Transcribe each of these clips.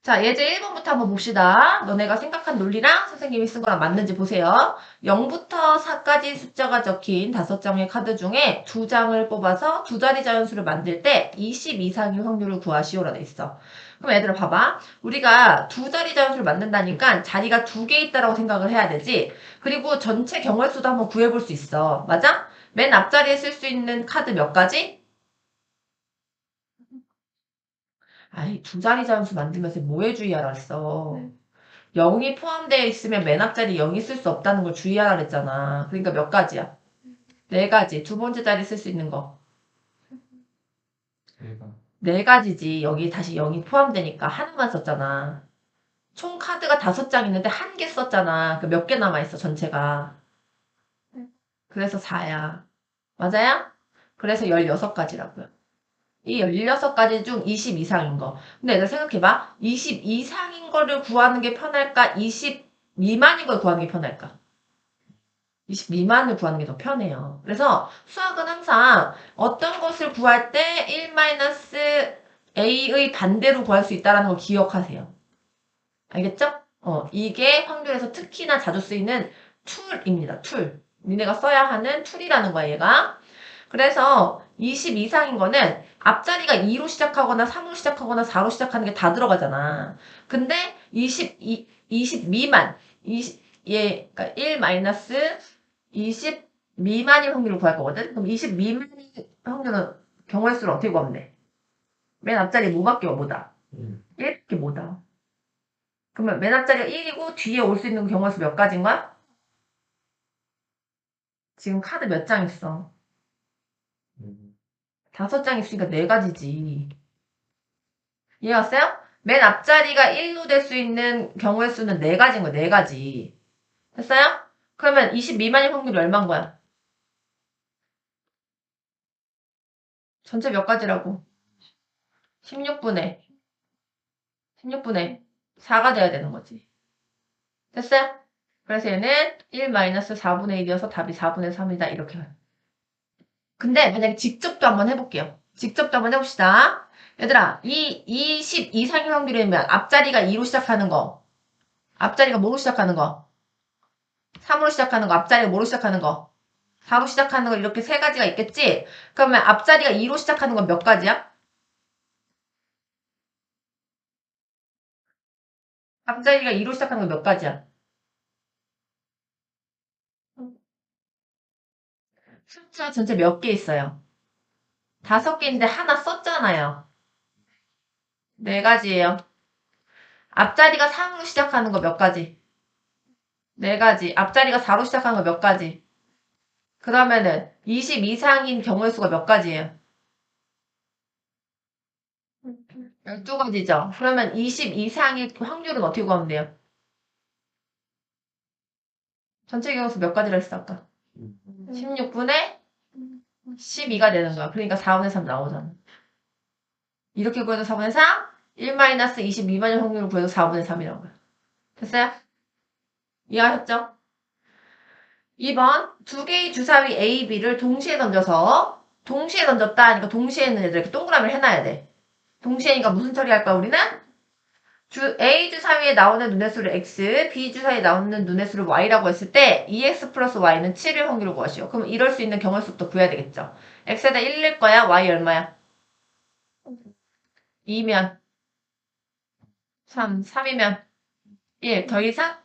자, 예제 1번부터 한번 봅시다. 너네가 생각한 논리랑 선생님이 쓴 거랑 맞는지 보세요. 0부터 4까지 숫자가 적힌 5장의 카드 중에 2장을 뽑아서 두 자리 자연수를 만들 때 20 이상의 확률을 구하시오라 돼 있어. 그럼 얘들아 봐봐. 우리가 두 자리 자연수를 만든다니까 자리가 2개 있다라고 생각을 해야 되지. 그리고 전체 경우의 수도 한번 구해볼 수 있어. 맞아? 맨 앞자리에 쓸 수 있는 카드 몇 가지? 아이, 두 자리 자연수 만들면서 뭐에 주의하라 했어. 0이 포함되어 있으면 맨 앞자리 0이 쓸 수 없다는 걸 주의하라 그랬잖아. 그러니까 몇 가지야? 네 가지. 두 번째 자리 쓸 수 있는 거. 네 가지지. 여기 다시 0이 포함되니까 하나만 썼잖아. 총 카드가 5장 있는데 한 개 썼잖아. 그 몇 개 남아있어, 전체가. 그래서 4야. 맞아요? 그래서 16가지라고요. 이 16가지 중 20 이상인 거. 근데 얘들 생각해봐. 20 이상인 거를 구하는 게 편할까? 20 미만인 걸 구하는 게 편할까? 20 미만을 구하는 게 더 편해요. 그래서 수학은 항상 어떤 것을 구할 때 1-a의 반대로 구할 수 있다는 걸 기억하세요. 알겠죠? 이게 확률에서 특히나 자주 쓰이는 툴입니다. 툴. 니네가 써야 하는 툴이라는 거야, 얘가. 그래서 20 이상인 거는 앞자리가 2로 시작하거나 3으로 시작하거나 4로 시작하는 게 다 들어가잖아. 근데 20 미만, 그러니까 1-20 미만일 확률을 구할 거거든? 그럼 20 미만일 확률은 경우의 수를 어떻게 구하면 돼? 맨 앞자리 뭐밖에 못다? 1밖에 못다. 그러면 맨 앞자리가 1이고 뒤에 올 수 있는 경우의 수 몇 가지인 거야? 지금 카드 몇 장 있어? 5장 있으니까 4가지지. 이해갔어요? 맨 앞자리가 1로 될 수 있는 경우의 수는 4가지인 거야, 4가지. 됐어요? 그러면 20 미만일 확률이 얼마인 거야? 전체 몇 가지라고? 16분의 4가 돼야 되는 거지. 됐어요? 그래서 얘는 1-4분의 1이어서 답이 4분의 3이다. 이렇게. 근데 만약에 직접도 한번 해볼게요. 직접도 한번 해봅시다. 얘들아, 이 20 이상의 확률이면 앞자리가 2로 시작하는 거, 앞자리가 뭐로 시작하는 거, 3으로 시작하는 거, 앞자리가 뭐로 시작하는 거, 4로 시작하는 거 이렇게 세 가지가 있겠지? 그러면 앞자리가 2로 시작하는 건 몇 가지야? 앞자리가 2로 시작하는 건 몇 가지야? 숫자 전체 몇 개 있어요? 5개인데 하나 썼잖아요. 4가지예요. 앞자리가 3으로 시작하는 거 몇 가지? 4가지. 앞자리가 4로 시작하는 거 몇 가지? 그러면은 20 이상인 경우의 수가 몇 가지예요? 12가지죠. 그러면 20 이상의 확률은 어떻게 구하면 돼요? 전체 경우의 수 몇 가지라 했어 아까? 16분의 12가 되는 거야. 그러니까 4분의 3 나오잖아. 이렇게 구해도 4분의 3, 1-20 미만의 확률을 구해도 4분의 3이라는 거야. 됐어요? 이해하셨죠? 2번, 두 개의 주사위 A, B를 동시에 던져서 동시에 던졌다 하니까 동시에 있는 애들 이렇게 동그라미를 해놔야 돼. 동시에니까 무슨 처리할 거야 우리는? A 주사위에 나오는 눈의 수를 X, B 주사위에 나오는 눈의 수를 Y라고 했을 때 2X 플러스 Y는 7일 확률을 구하시오. 그럼 이럴 수 있는 경우의 수부터 구해야 되겠죠. X에다 1일 거야? Y 얼마야? 2면 3, 3이면 1. 더 이상?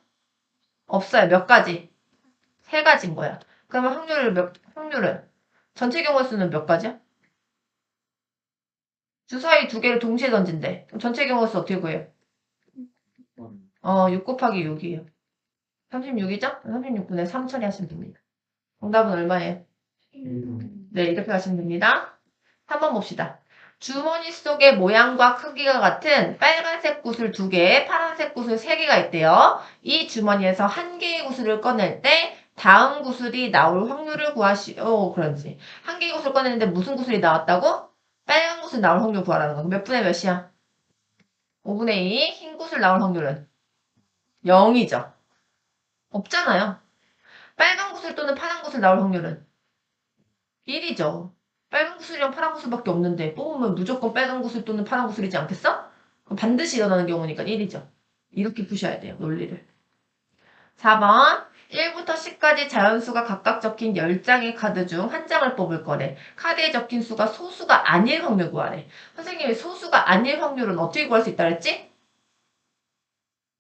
없어요. 몇 가지? 3가지인 거야. 그러면 확률은? 전체 경우의 수는 몇 가지야? 주사위 2개를 동시에 던진대. 그럼 전체 경우의 수 어떻게 구해요? 6 곱하기 6이에요. 36이죠? 36분의 3 처리하시면 됩니다. 정답은 얼마예요? 네, 이렇게 하시면 됩니다. 한번 봅시다. 주머니 속의 모양과 크기가 같은 빨간색 구슬 2개, 파란색 구슬 3개가 있대요. 이 주머니에서 한 개의 구슬을 꺼낼 때 다음 구슬이 나올 확률을 구하시오. 그런지. 한 개의 구슬 꺼내는데 무슨 구슬이 나왔다고? 빨간 구슬 나올 확률 구하라는 거. 몇 분의 몇이야? 5분의 2. 흰 구슬 나올 확률은? 0이죠. 없잖아요. 빨간 구슬 또는 파란 구슬 나올 확률은? 1이죠. 빨간 구슬이랑 파란 구슬밖에 없는데 뽑으면 무조건 빨간 구슬 또는 파란 구슬이지 않겠어? 그럼 반드시 일어나는 경우니까 1이죠. 이렇게 푸셔야 돼요, 논리를. 4번 1부터 10까지 자연수가 각각 적힌 10장의 카드 중 한 장을 뽑을 거래. 카드에 적힌 수가 소수가 아닐 확률 구하래. 선생님이 소수가 아닐 확률은 어떻게 구할 수 있다 그랬지?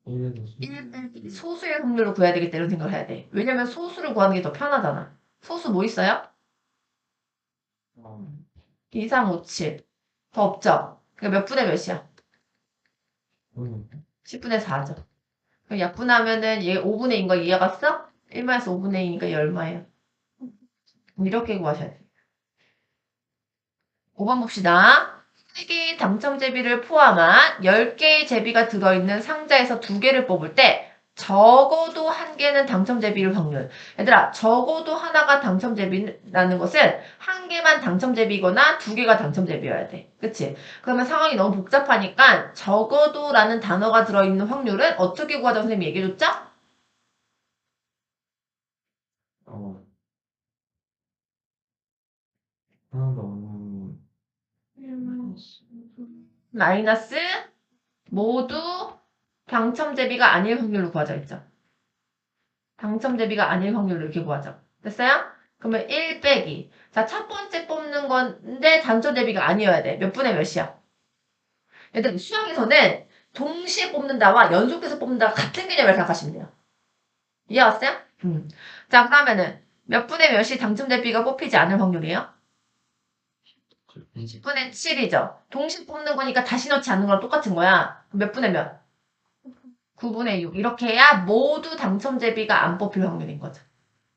1 소수의 확률을 구해야 되겠다 이런 생각을 해야 돼. 왜냐면 소수를 구하는 게 더 편하잖아. 소수 뭐 있어요? 2, 3, 5, 7. 더 없죠? 그러니까 몇 분의 몇이야? 10분의 4죠. 그럼 약분하면은 얘 5분의 2인 거 이해갔어? 1-5분의 2니까 얘 얼마예요? 이렇게 구하셔야 돼요. 5번 봅시다. 3개의 당첨 제비를 포함한 10개의 제비가 들어있는 상자에서 2개를 뽑을 때 적어도 1개는 당첨 제비일 확률. 얘들아, 적어도 하나가 당첨 제비라는 것은 1개만 당첨 제비거나 2개가 당첨 제비여야 돼. 그치? 그러면 상황이 너무 복잡하니까 적어도라는 단어가 들어있는 확률은 어떻게 구하자고 선생님이 얘기해줬죠? 마이너스 모두 당첨 대비가 아닐 확률로 구하자 했죠. 당첨 대비가 아닐 확률로 이렇게 구하자. 됐어요? 그러면 1 빼기. 자, 첫 번째 뽑는 건데 당첨 대비가 아니어야 돼. 몇 분의 몇이야? 얘들 수학에서는 동시에 뽑는다와 연속해서 뽑는다와 같은 개념을 생각하시면 돼요. 이해 왔어요? 자, 그러면은 몇 분의 몇이 당첨 대비가 뽑히지 않을 확률이에요? 10분의 7이죠. 동시에 뽑는 거니까 다시 넣지 않는 거랑 똑같은 거야. 그럼 몇 분의 몇? 9분의 6. 이렇게 해야 모두 당첨 제비가 안 뽑힐 확률인 거죠.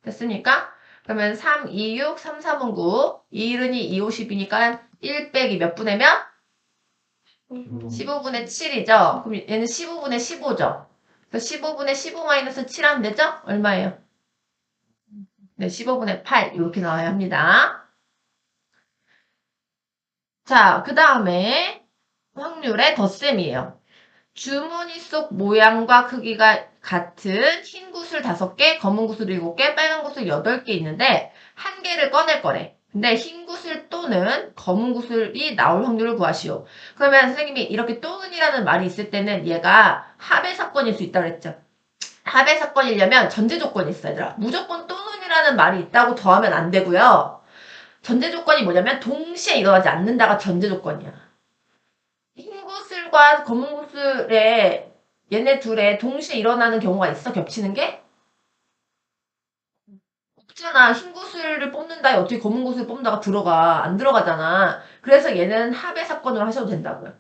됐습니까? 그러면 3, 2, 6, 3, 3은 9, 2, 1은 2, 2, 50이니까 1 빼기 몇 분의 몇? 15분의 7이죠. 그럼 얘는 15분의 15죠. 그래서 15분의 15 마이너스 7 하면 되죠? 얼마예요? 네, 15분의 8 이렇게 나와야 합니다. 자, 그 다음에 확률의 덧셈이에요. 주머니 속 모양과 크기가 같은 흰 구슬 5개, 검은 구슬 7개, 빨간 구슬 8개 있는데 한 개를 꺼낼 거래. 근데 흰 구슬 또는 검은 구슬이 나올 확률을 구하시오. 그러면 선생님이 이렇게 또는이라는 말이 있을 때는 얘가 합의 사건일 수 있다고 그랬죠. 합의 사건이려면 전제 조건이 있어요, 얘들아. 무조건 또는이라는 말이 있다고 더하면 안 되고요. 전제 조건이 뭐냐면 동시에 일어나지 않는다가 전제 조건이야. 흰 구슬과 검은 구슬에 얘네 둘에 동시에 일어나는 경우가 있어? 겹치는 게? 없잖아. 흰 구슬을 뽑는다에 어떻게 검은 구슬을 뽑는다가 들어가. 안 들어가잖아. 그래서 얘는 합의 사건으로 하셔도 된다고요.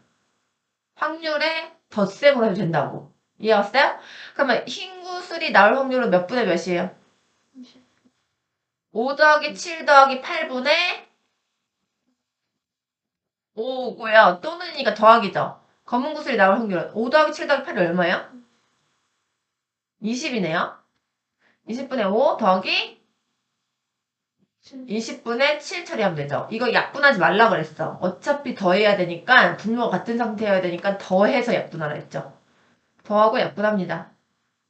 확률의 덧셈으로 해도 된다고. 이해갔어요? 그러면 흰 구슬이 나올 확률은 몇 분의 몇이에요? 5 더하기 7 더하기 8분의 5고요. 또는이니까 더하기죠. 검은 구슬이 나올 확률은 5 더하기 7 더하기 8이 얼마예요? 20이네요. 20분의 5 더하기 20분의 7 처리하면 되죠. 이거 약분하지 말라 그랬어. 어차피 더해야 되니까 분모가 같은 상태여야 되니까 더해서 약분하라 했죠. 더하고 약분합니다.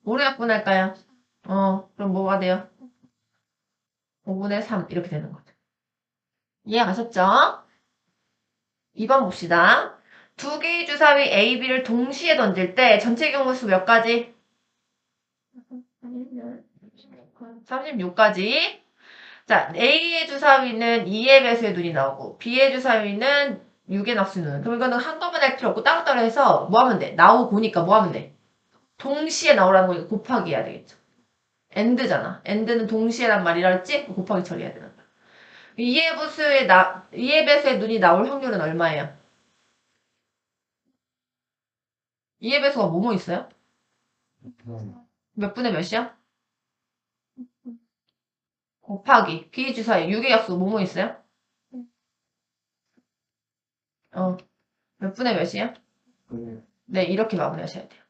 뭐로 약분할까요? 그럼 뭐가 돼요? 5분의 3 이렇게 되는 거죠. 이해 가셨죠? 2번 봅시다. 두 개의 주사위 A, B를 동시에 던질 때 전체 경우수 몇 가지? 36가지. 자, A의 주사위는 2의 배수의 눈이 나오고 B의 주사위는 6의 낙수 눈. 그럼 이거는 한꺼번에 할 필요 없고 따로따로 해서 뭐 하면 돼? 나오고니까 뭐 하면 돼? 동시에 나오라는 거니까 곱하기 해야 되겠죠. AND잖아. AND는 동시에란 말이라 했지? 곱하기 처리해야 되는 거야. 2의 배수의 눈이 나올 확률은 얼마예요? 2의 배수가 뭐뭐 있어요? 몇 분의 몇이야? 곱하기 B 주사위 6의 약수 뭐뭐 있어요? 몇 분의 몇이야? 네, 이렇게 마무리하셔야 돼요.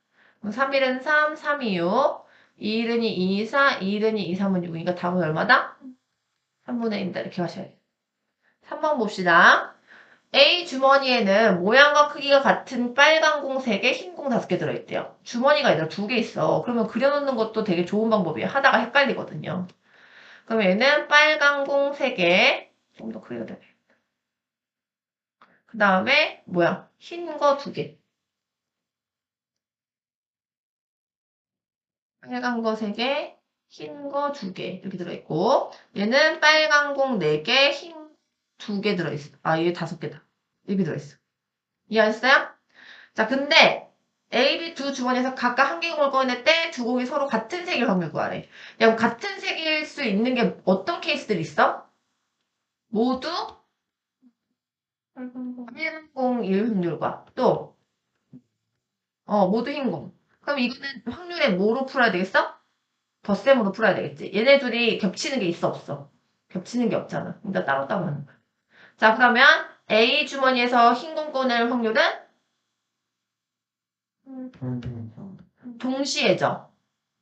그럼 3일은 3, 3이 6, 2일은 2, 2, 4, 2일은 2, 3은 6이니까 답은 얼마다? 3분의 1이다. 이렇게 하셔야 돼요. 3번 봅시다. A 주머니에는 모양과 크기가 같은 빨간 공 3개, 흰 공 5개 들어있대요. 주머니가 얘들아 2개 있어. 그러면 그려놓는 것도 되게 좋은 방법이에요. 하다가 헷갈리거든요. 그러면 얘는 빨간 공 3개, 좀 더 크기가 되네. 그 다음에 뭐야? 흰 거 2개. 빨간 거 3개, 흰 거 2개 이렇게 들어있고 얘는 빨간 공 4개, 흰 2개 들어있어. 아, 얘 5개다. 이렇게 들어있어. 이해하셨어요? 자, 근데 A, B 두 주머니에서 각각 한 개 공을 꺼낼 때 두 공이 서로 같은 색일 확률 구하래. 야, 그럼 같은 색일 수 있는 게 어떤 케이스들이 있어? 모두 흰 공일 확률과 또 모두 흰 공. 그럼 이거는 확률에 뭐로 풀어야 되겠어? 덧셈으로 풀어야 되겠지. 얘네 둘이 겹치는 게 있어 없어? 겹치는 게 없잖아. 그러니까 따로따로 하는 거야. 자, 그러면 A 주머니에서 흰 공 꺼낼 확률은 동시에죠.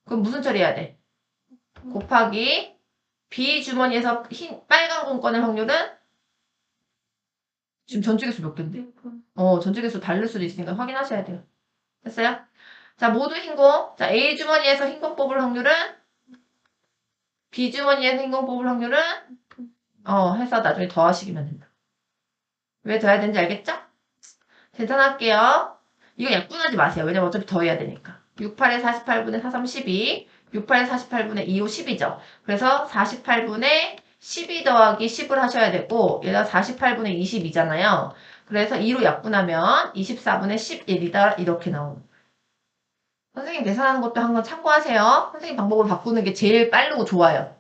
그럼 무슨 처리해야 돼? 곱하기 B 주머니에서 빨간 공 꺼낼 확률은 지금 전체계수 몇 개인데? 전체계수 다를 수도 있으니까 확인하셔야 돼요. 됐어요? 자, 모두 흰 공. 자, A 주머니에서 흰 공 뽑을 확률은 B 주머니에서 흰 공 뽑을 확률은 해서 나중에 더하시기만 된다. 왜 더해야 되는지 알겠죠? 계산할게요. 이거 약분하지 마세요. 왜냐면 어차피 더해야 되니까. 68에 48분의 4, 3, 12. 68에 48분의 2, 5, 10이죠. 그래서 48분의 12 더하기 10을 하셔야 되고 얘가 48분의 22잖아요. 그래서 2로 약분하면 24분의 11이다. 이렇게 나오는 거예요. 선생님 계산하는 것도 한번 참고하세요. 선생님 방법을 바꾸는 게 제일 빠르고 좋아요.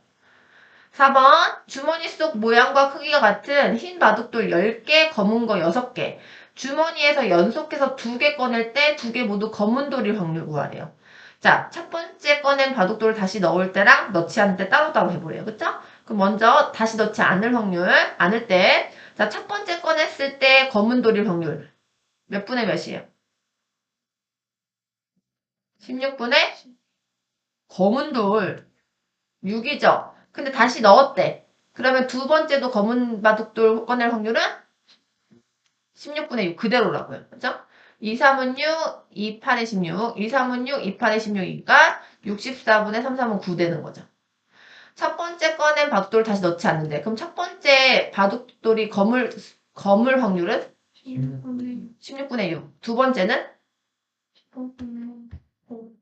4번 주머니 속 모양과 크기가 같은 흰 바둑돌 10개, 검은 거 6개. 주머니에서 연속해서 2개 꺼낼 때 2개 모두 검은 돌일 확률 구하래요. 자, 첫 번째 꺼낸 바둑돌을 다시 넣을 때랑 넣지 않을 때 따로따로 해보래요. 그쵸? 그럼 먼저 다시 넣지 않을 확률, 않을 때. 자, 첫 번째 꺼냈을 때 검은 돌일 확률. 몇 분의 몇이에요? 16분의 검은 돌 6이죠. 근데 다시 넣었대. 그러면 두 번째도 검은 바둑돌 꺼낼 확률은 16분의 6 그대로라고요. 그죠? 2, 3은 6, 2, 8에 16, 2, 3은 6, 2, 8에 16이니까 64분의 3, 3은 9 되는 거죠. 첫 번째 꺼낸 바둑돌을 다시 넣지 않는데 그럼 첫 번째 바둑돌이 검을 확률은 16분의 6. 두 번째는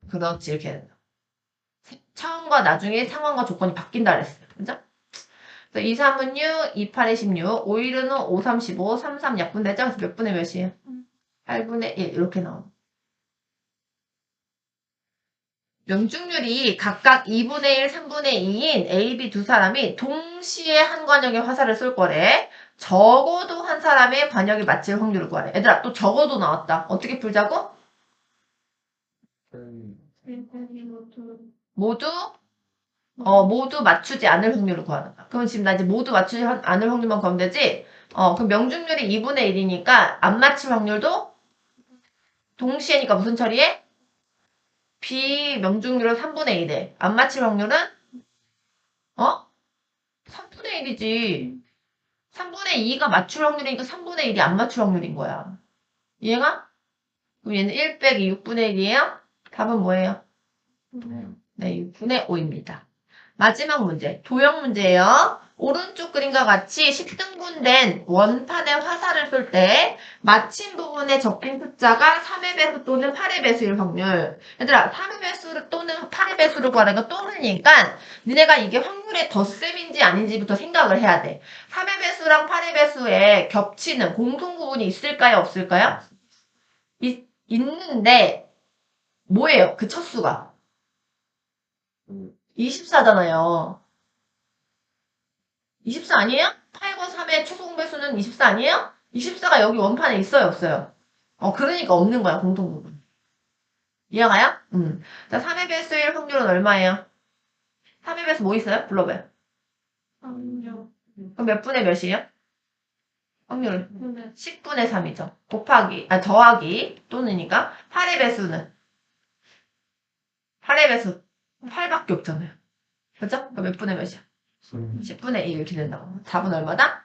그렇지 이렇게 된다. 처음과 나중에 상황과 조건이 바뀐다 그랬어요. 그죠? 그래서 2, 3은 6, 2, 8에 16, 5, 1은 5, 3, 15, 3, 3 약분되죠? 그래서 몇 분의 몇이에요? 8분의 1 이렇게 나오는 명중률이 각각 2분의 1, 3분의 2인 A, B 두 사람이 동시에 한 관역에 화살을 쏠 거래. 적어도 한 사람의 관역이 맞힐 확률을 구하래. 얘들아 또 적어도 나왔다. 어떻게 풀자고? 모두 맞추지 않을 확률을 구하는 거야. 그럼 지금 나 이제 모두 맞추지 않을 확률만 구하면 되지? 그럼 명중률이 2분의 1이니까 안 맞힐 확률도 동시에니까 무슨 처리해? 비명중률은 3분의 1에 안 맞힐 확률은 3분의 1이지. 3분의 2가 맞출 확률이니까 3분의 1이 안 맞출 확률인 거야. 이해가? 그럼 얘는 1 빼기 6분의 1이에요? 답은 뭐예요? 네, 6분의 5입니다. 마지막 문제, 도형 문제예요. 오른쪽 그림과 같이 10등분된 원판에 화살을 쏠 때 마침 부분에 적힌 숫자가 3의 배수 또는 8의 배수일 확률. 얘들아, 3의 배수 또는 8의 배수를 구하라니까 또는이니까 니네가 이게 확률의 덧셈인지 아닌지부터 생각을 해야 돼. 3의 배수랑 8의 배수에 겹치는 공통 부분이 있을까요? 없을까요? 있는데 뭐예요? 그 첫 수가? 24잖아요. 24 아니에요? 8과 3의 최소 공배수는 24 아니에요? 24가 여기 원판에 있어요, 없어요? 그러니까 없는 거야, 공통부분. 이해가요? 자, 3의 배수일 확률은 얼마예요? 3의 배수 뭐 있어요? 불러봐요. 그럼 몇 분의 몇이에요? 확률 10분의 3이죠. 더하기 또는이니까 8의 배수는 8의 배수 8밖에 없잖아요. 그죠? 그럼 몇 분의 몇이야? 10분의 1 이렇게 된다고. 답은 얼마다?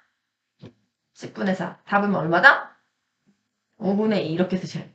10분의 4. 답은 얼마다? 5분의 2 이렇게 쓰셔야 돼요.